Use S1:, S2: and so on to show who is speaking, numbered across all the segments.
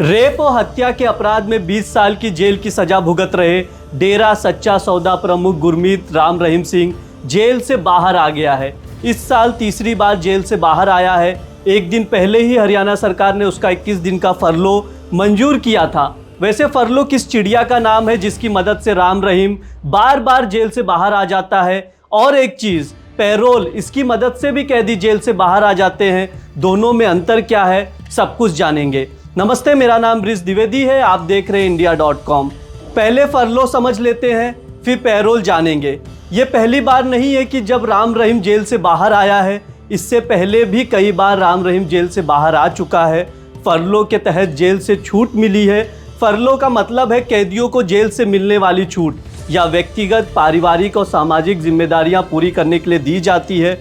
S1: Rape और हत्या के अपराध में 20 साल की जेल की सजा भुगत रहे डेरा सच्चा सौदा प्रमुख गुरमीत राम रहीम सिंह जेल से बाहर आ गया है। इस साल तीसरी बार जेल से बाहर आया है। एक दिन पहले ही हरियाणा सरकार ने उसका 21 दिन का फरलो मंजूर किया था। वैसे फरलो किस चिड़िया का नाम है जिसकी मदद से राम रहीम बार बार जेल से बाहर आ जाता है? और एक चीज़, पैरोल, इसकी मदद से भी कैदी जेल से बाहर आ जाते हैं। दोनों में अंतर क्या है, सब कुछ जानेंगे। नमस्ते, मेरा नाम ब्रिज द्विवेदी है। आप देख रहे हैं India.com। पहले फरलो समझ लेते हैं, फिर पैरोल जानेंगे। ये पहली बार नहीं है कि जब राम रहीम जेल से बाहर आया है। इससे पहले भी कई बार राम रहीम जेल से बाहर आ चुका है। फरलो के तहत जेल से छूट मिली है। फरलो का मतलब है कैदियों को जेल से मिलने वाली छूट या व्यक्तिगत, पारिवारिक और सामाजिक जिम्मेदारियां पूरी करने के लिए दी जाती है।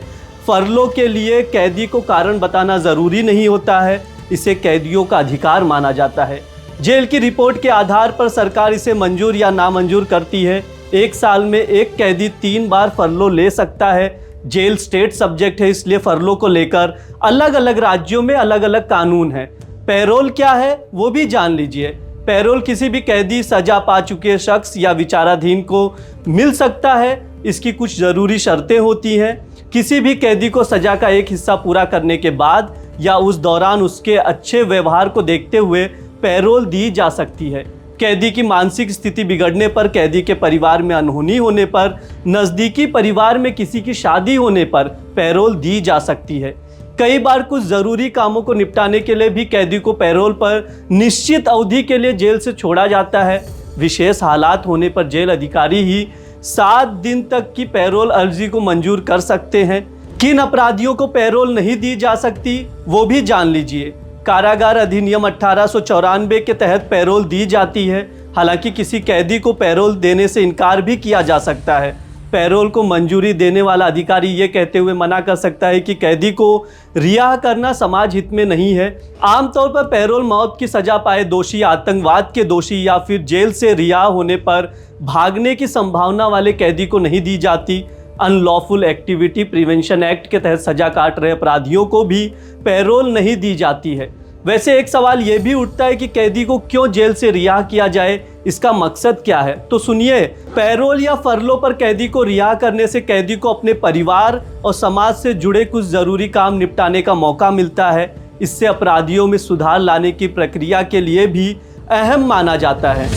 S1: फरलो के लिए कैदी को कारण बताना ज़रूरी नहीं होता है। इसे कैदियों का अधिकार माना जाता है। जेल की रिपोर्ट के आधार पर सरकार इसे मंजूर या नामंजूर करती है। एक साल में एक कैदी 3 बार फरलो ले सकता है। जेल स्टेट सब्जेक्ट है, इसलिए फरलो को लेकर अलग अलग राज्यों में अलग अलग कानून हैं। पैरोल क्या है वो भी जान लीजिए। पैरोल किसी भी कैदी, सजा पा चुके शख्स या विचाराधीन को मिल सकता है। इसकी कुछ ज़रूरी शर्तें होती हैं। किसी भी कैदी को सज़ा का एक हिस्सा पूरा करने के बाद या उस दौरान उसके अच्छे व्यवहार को देखते हुए पैरोल दी जा सकती है। कैदी की मानसिक स्थिति बिगड़ने पर, कैदी के परिवार में अनहोनी होने पर, नज़दीकी परिवार में किसी की शादी होने पर पैरोल दी जा सकती है। कई बार कुछ ज़रूरी कामों को निपटाने के लिए भी कैदी को पैरोल पर निश्चित अवधि के लिए जेल से छोड़ा जाता है। विशेष हालात होने पर जेल अधिकारी ही 7 दिन तक की पैरोल अर्जी को मंजूर कर सकते हैं। किन अपराधियों को पैरोल नहीं दी जा सकती वो भी जान लीजिए। कारागार अधिनियम 1894 के तहत पैरोल दी जाती है। हालांकि किसी कैदी को पैरोल देने से इनकार भी किया जा सकता है। पैरोल को मंजूरी देने वाला अधिकारी ये कहते हुए मना कर सकता है कि कैदी को रिहा करना समाज हित में नहीं है। आमतौर पर पैरोल मौत की सजा पाए दोषी, आतंकवाद के दोषी या फिर जेल से रिहा होने पर भागने की संभावना वाले कैदी को नहीं दी जाती। अनलॉफुल एक्टिविटी प्रिवेंशन एक्ट के तहत सजा काट रहे अपराधियों को भी पैरोल नहीं दी जाती है। वैसे एक सवाल ये भी उठता है कि कैदी को क्यों जेल से रिहा किया जाए, इसका मकसद क्या है? तो सुनिए, पैरोल या फरलो पर कैदी को रिहा करने से कैदी को अपने परिवार और समाज से जुड़े कुछ ज़रूरी काम निपटाने का मौका मिलता है। इससे अपराधियों में सुधार लाने की प्रक्रिया के लिए भी अहम माना जाता है।